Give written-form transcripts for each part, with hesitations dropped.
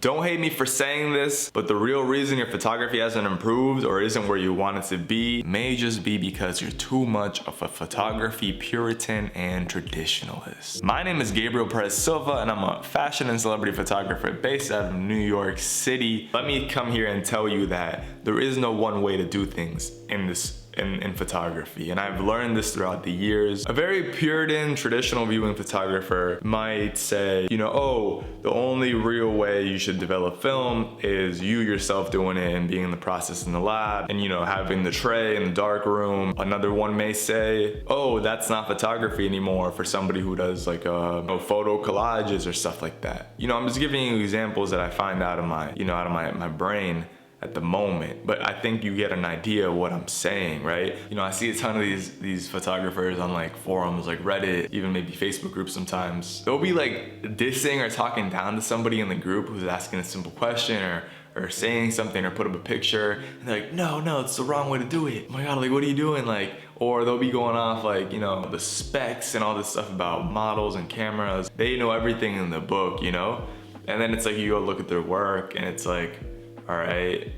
Don't hate me for saying this, but the real reason your photography hasn't improved or isn't where you want it to be may just be because you're too much of a photography puritan and traditionalist. My name is Gabriel Perez Silva, and I'm a fashion and celebrity photographer based out of New York City. Let me come here and tell you that there is no one way to do things in photography, and I've learned this throughout the years. A very Puritan, traditional viewing photographer might say, you know, oh, the only real way you should develop film is you yourself doing it and being in the process in the lab and, you know, having the tray in the dark room. Another one may say, oh, that's not photography anymore for somebody who does like photo collages or stuff like that. You know, I'm just giving you examples that I find out of my brain at the moment, but I think you get an idea of what I'm saying, right? You know, I see a ton of these photographers on like forums like Reddit, even maybe Facebook groups sometimes. They'll be like dissing or talking down to somebody in the group who's asking a simple question or saying something or put up a picture, and they're like, no, it's the wrong way to do it. Oh my God, like, what are you doing? Like, or they'll be going off like, you know, the specs and all this stuff about models and cameras. They know everything in the book, you know? And then it's like you go look at their work and it's like, all right,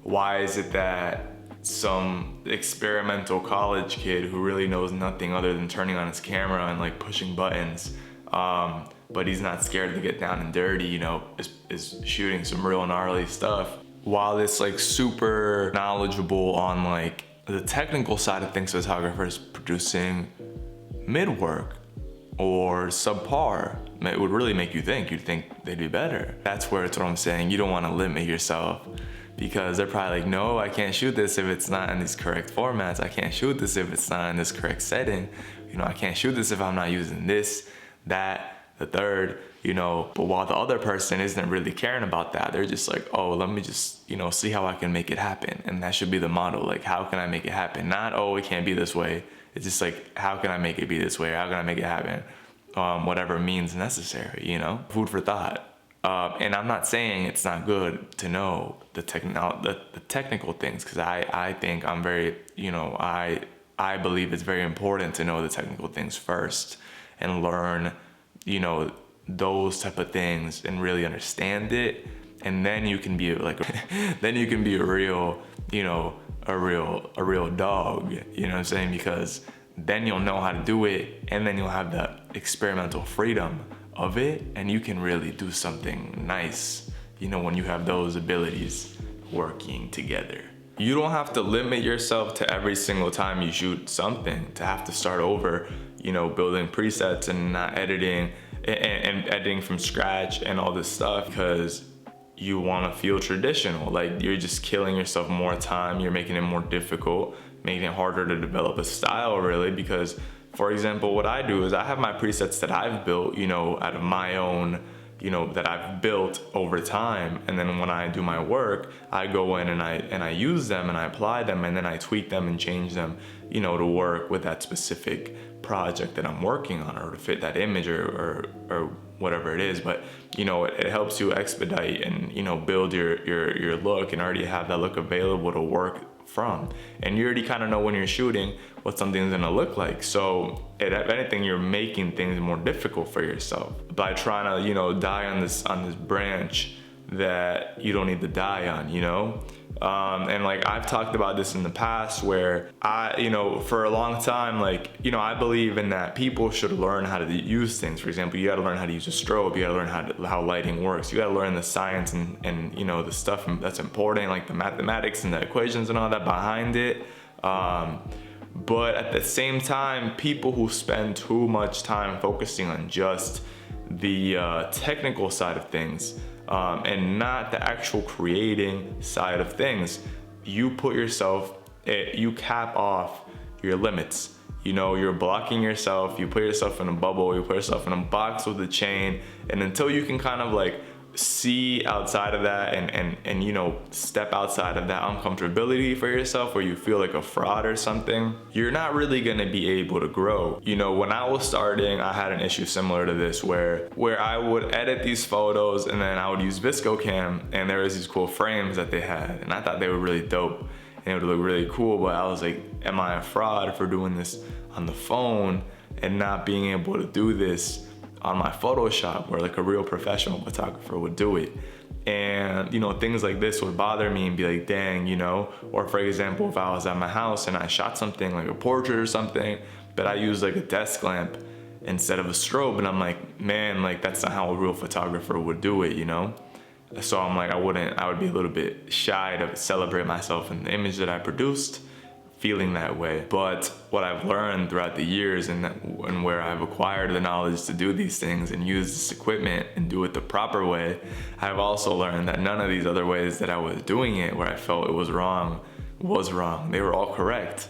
why is it that some experimental college kid who really knows nothing other than turning on his camera and like pushing buttons, but he's not scared to get down and dirty, you know, is shooting some real gnarly stuff, while this like super knowledgeable on like the technical side of things photographers producing mid work or subpar? It would really make you think. You'd think they'd be better. That's where it's what I'm saying. You don't want to limit yourself, because they're probably like, no, I can't shoot this if it's not in these correct formats. I can't shoot this if it's not in this correct setting. You know, I can't shoot this if I'm not using this, that, the third, you know. But while the other person isn't really caring about that, they're just like, oh, let me just, you know, see how I can make it happen. And that should be the motto. Like, how can I make it happen? Not, oh, it can't be this way. It's just like, how can I make it be this way? How can I make it happen? Whatever means necessary, you know? Food for thought. And I'm not saying it's not good to know the technical things, because I think I'm very, you know, I believe it's very important to know the technical things first and learn, you know, those type of things and really understand it. And then you can be like, then you can be a real, you know, a real dog, you know what I'm saying? Because then you'll know how to do it, and then you'll have the experimental freedom of it, and you can really do something nice, you know, when you have those abilities working together. You don't have to limit yourself to every single time you shoot something to have to start over, you know, building presets and not editing and editing from scratch and all this stuff because you want to feel traditional. Like, you're just killing yourself more time. You're making it more difficult, making it harder to develop a style, really, because, for example, what I do is I have my presets that I've built, you know, out of my own, you know, that I've built over time. And then when I do my work, I go in and I use them and I apply them, and then I tweak them and change them, you know, to work with that specific project that I'm working on, or to fit that image or whatever it is. But, you know, it helps you expedite and, you know, build your look and already have that look available to work from. And you already kind of know when you're shooting what something's gonna look like. So if anything, you're making things more difficult for yourself by trying to, you know, die on this branch that you don't need to die on, you know? And like, I've talked about this in the past where you know, for a long time, like, you know, I believe in that people should learn how to use things. For example, you gotta learn how to use a strobe, you gotta learn how lighting works, you gotta learn the science and you know, the stuff that's important, like the mathematics and the equations and all that behind it. But at the same time, people who spend too much time focusing on just the technical side of things, and not the actual creating side of things, you put yourself, you cap off your limits. You know, you're blocking yourself, you put yourself in a bubble, you put yourself in a box with a chain, and until you can kind of like see outside of that and you know, step outside of that uncomfortability for yourself where you feel like a fraud or something, you're not really gonna be able to grow. You know, when I was starting, I had an issue similar to this where I would edit these photos and then I would use ViscoCam, and there was these cool frames that they had, and I thought they were really dope and it would look really cool, but I was like, am I a fraud for doing this on the phone and not being able to do this on my Photoshop where like a real professional photographer would do it? And, you know, things like this would bother me and be like, dang, you know, or for example, if I was at my house and I shot something like a portrait or something, but I used like a desk lamp instead of a strobe, and I'm like, man, like that's not how a real photographer would do it, you know? So I'm like, I would be a little bit shy to celebrate myself in the image that I produced, feeling that way. But what I've learned throughout the years and where I've acquired the knowledge to do these things and use this equipment and do it the proper way, I've also learned that none of these other ways that I was doing it where I felt it was wrong. They were all correct.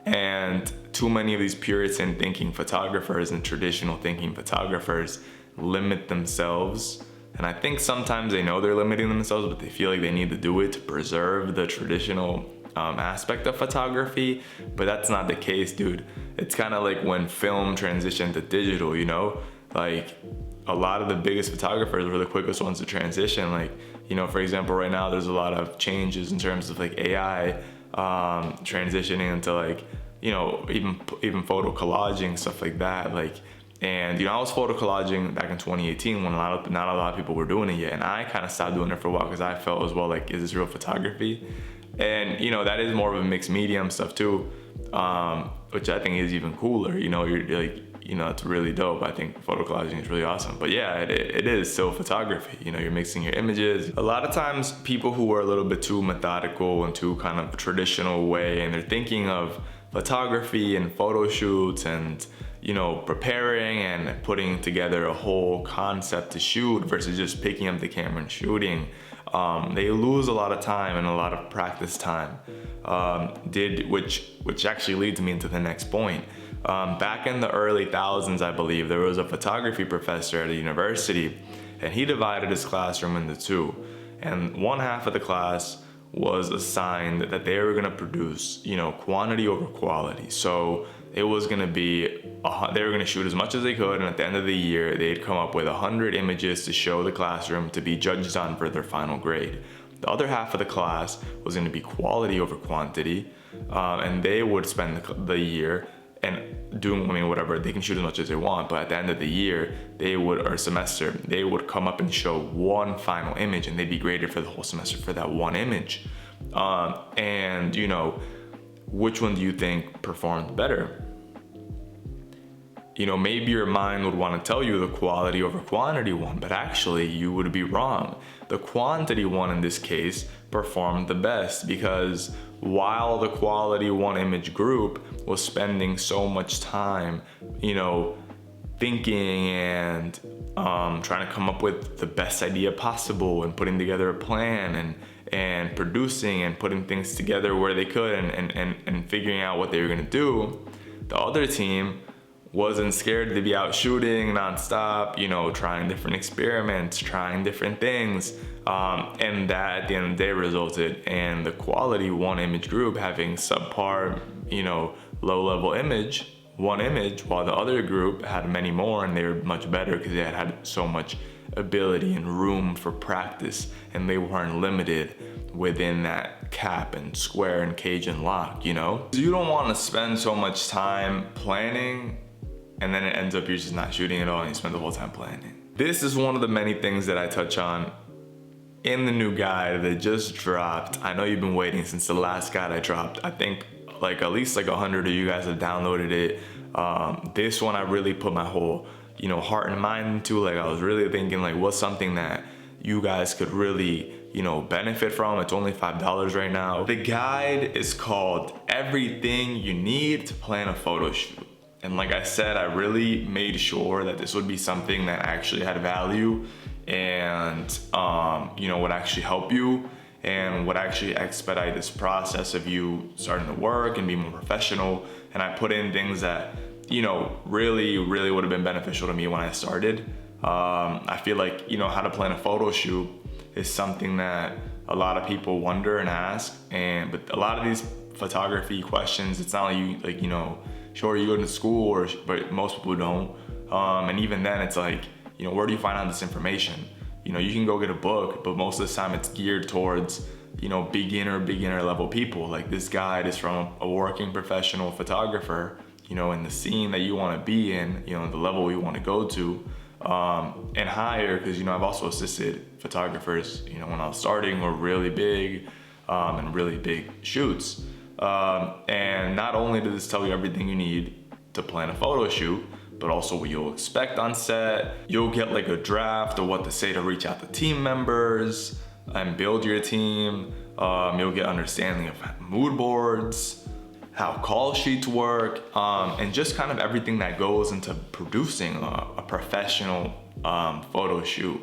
And too many of these Puritan thinking photographers and traditional thinking photographers limit themselves. And I think sometimes they know they're limiting themselves, but they feel like they need to do it to preserve the traditional aspect of photography. But that's not the case, dude. It's kind of like when film transitioned to digital, you know? Like a lot of the biggest photographers were the quickest ones to transition. Like, you know, for example, right now there's a lot of changes in terms of like AI transitioning into like, you know, even photo collaging, stuff like that. Like, and you know, I was photo collaging back in 2018 when not a lot of people were doing it yet, and I kind of stopped doing it for a while because I felt as well like, is this real photography? And you know, that is more of a mixed medium stuff too, which I think is even cooler. You know, you're like, you know, it's really dope. I think photo collaging is really awesome. But yeah, it is still photography. You know, you're mixing your images. A lot of times people who are a little bit too methodical and too kind of traditional way, and they're thinking of photography and photo shoots and, you know, preparing and putting together a whole concept to shoot versus just picking up the camera and shooting. They lose a lot of time and a lot of practice time, which actually leads me into the next point. Back in the early thousands, I believe, there was a photography professor at a university, and he divided his classroom into two. And one half of the class was assigned that they were gonna produce, you know, quantity over quality. So it was gonna be, they were gonna shoot as much as they could, and at the end of the year, they'd come up with 100 images to show the classroom to be judged on for their final grade. The other half of the class was gonna be quality over quantity, and they would spend the year and doing, I mean, whatever, they can shoot as much as they want, but at the end of the year, or semester, they would come up and show one final image, and they'd be graded for the whole semester for that one image. And you know, which one do you think performed better? You know, maybe your mind would want to tell you the quality over quantity one, but actually you would be wrong. The quantity one in this case performed the best, because while the quality one image group was spending so much time, you know, thinking and trying to come up with the best idea possible and putting together a plan and producing and putting things together where they could and figuring out what they were gonna do, the other team wasn't scared to be out shooting nonstop, you know, trying different experiments, trying different things. And that at the end of the day resulted in the quality one image group having subpar, you know, low level one image, while the other group had many more, and they were much better because they had so much ability and room for practice, and they weren't limited within that cap and square and cage and lock, you know? You don't want to spend so much time planning and then it ends up you're just not shooting at all and you spend the whole time planning. This is one of the many things that I touch on in the new guide that just dropped. I know you've been waiting since the last guide I dropped. I think like at least like 100 of you guys have downloaded it. This one I really put my whole, you know, heart and mind into. Like I was really thinking like what's something that you guys could really, you know, benefit from. It's only $5 right now. The guide is called Everything You Need to Plan a Photo Shoot. And like I said, I really made sure that this would be something that actually had value and, you know, would actually help you and would actually expedite this process of you starting to work and be more professional. And I put in things that, you know, really would have been beneficial to me when I started. I feel like, you know, how to plan a photo shoot is something that a lot of people wonder and ask. But a lot of these photography questions, it's not like you know, sure, you go to school, but most people don't. And even then, it's like, you know, where do you find out this information? You know, you can go get a book, but most of the time it's geared towards, you know, beginner level people. Like this guide is from a working professional photographer, you know, in the scene that you want to be in, you know, the level you want to go to. and higher, because, you know, I've also assisted photographers, you know, when I was starting, were really big and really big shoots. And not only does this tell you everything you need to plan a photo shoot, but also what you'll expect on set. You'll get like a draft of what to say to reach out to team members and build your team. You'll get understanding of mood boards, how call sheets work, and just kind of everything that goes into producing a professional photo shoot.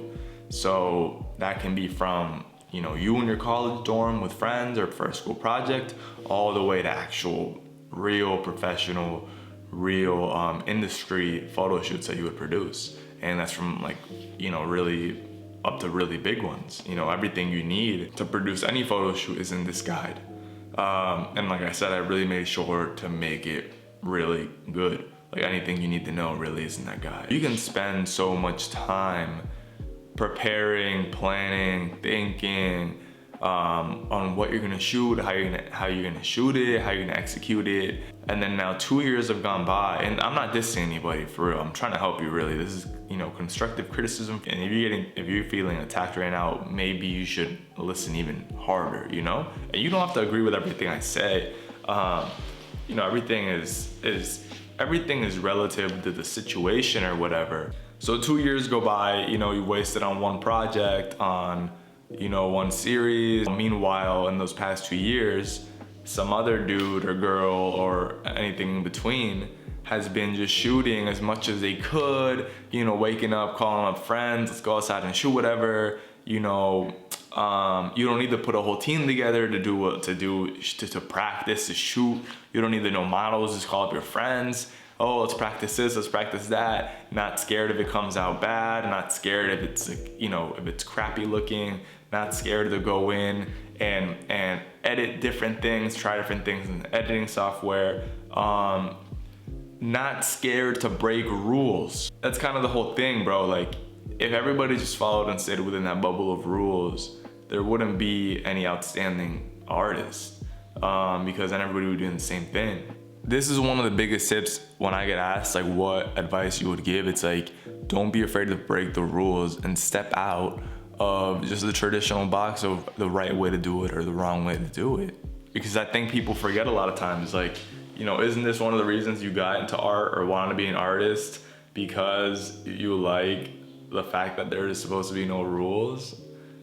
So that can be from, you know, you in your college dorm with friends or for a school project, all the way to actual real professional, real industry photo shoots that you would produce. And that's from, like, you know, really up to really big ones. You know, everything you need to produce any photo shoot is in this guide. And like I said, I really made sure to make it really good. Like, anything you need to know really is in that guide. You can spend so much time preparing, planning, thinking on what you're gonna shoot, how you're gonna shoot it, how you're gonna execute it. And then now 2 years have gone by, and I'm not dissing anybody, for real. I'm trying to help you, really. This is, you know, constructive criticism. And if you're feeling attacked right now, maybe you should listen even harder, you know? And you don't have to agree with everything I say. You know, everything is relative to the situation or whatever. So 2 years go by, you know, you wasted on one project, on, you know, one series. Meanwhile, in those past 2 years, some other dude or girl or anything in between has been just shooting as much as they could, you know, waking up, calling up friends, let's go outside and shoot whatever, you know. You don't need to put a whole team together to practice, to shoot. You don't need to know models, just call up your friends. Oh, let's practice this, let's practice that. Not scared if it comes out bad, not scared if it's, you know, if it's crappy looking, not scared to go in and edit different things, try different things in the editing software. Not scared to break rules. That's kind of the whole thing, bro. Like, if everybody just followed and stayed within that bubble of rules, there wouldn't be any outstanding artists, because then everybody would be doing the same thing. This is one of the biggest tips when I get asked, like, what advice you would give. It's like, don't be afraid to break the rules and step out of just the traditional box of the right way to do it or the wrong way to do it. Because I think people forget a lot of times, like, you know, isn't this one of the reasons you got into art or wanted to be an artist? Because you like the fact that there is supposed to be no rules?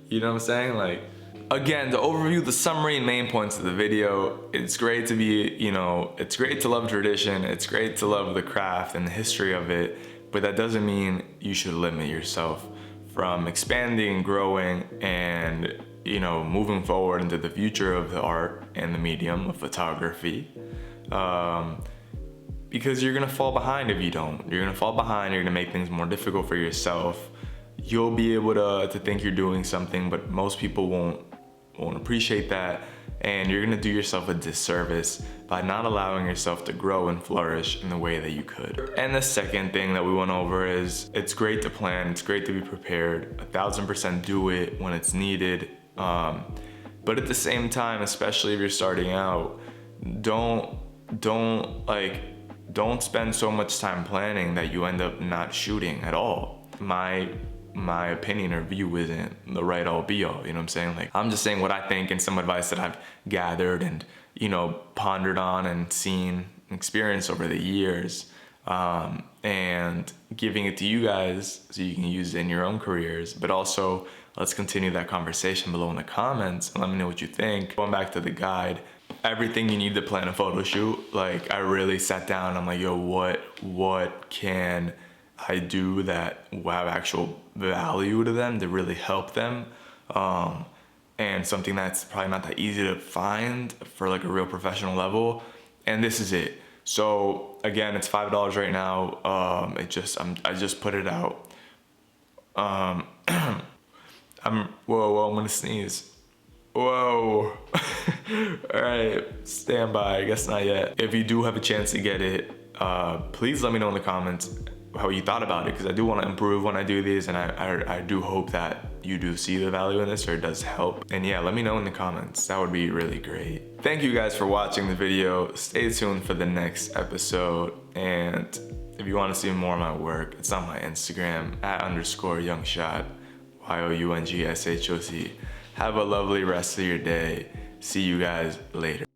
You know what I'm saying? Like, again, to overview the summary and main points of the video, it's great to be, you know, it's great to love tradition, it's great to love the craft and the history of it, but that doesn't mean you should limit yourself from expanding, growing, and, you know, moving forward into the future of the art and the medium of photography. Because you're gonna fall behind if you don't. You're gonna fall behind, you're gonna make things more difficult for yourself. You'll be able to think you're doing something, but most people won't appreciate that, and you're gonna do yourself a disservice by not allowing yourself to grow and flourish in the way that you could. And the second thing that we went over is, it's great to plan, it's great to be prepared, 1000% do it when it's needed, but at the same time, especially if you're starting out, don't spend so much time planning that you end up not shooting at all. My opinion or view isn't the right all be all, you know what I'm saying? Like, I'm just saying what I think and some advice that I've gathered and, you know, pondered on and seen and experienced over the years, and giving it to you guys so you can use it in your own careers. But also, let's continue that conversation below in the comments and let me know what you think. Going back to the guide, everything you need to plan a photo shoot, like, I really sat down, I'm like, yo, what can I do that will have actual value to them, to really help them, and something that's probably not that easy to find for like a real professional level, and this is it. So again, it's $5 right now. I just put it out. I'm gonna sneeze. Whoa. All right, stand by, I guess not yet. If you do have a chance to get it, please let me know in the comments how you thought about it, because I do want to improve when I do these, and I do hope that you do see the value in this, or it does help. And yeah, let me know in the comments, that would be really great. Thank you guys for watching the video. Stay tuned for the next episode, and If you want to see more of my work, it's on my Instagram @_youngshot, YOUNGSHOT. Have a lovely rest of your day. See you guys later.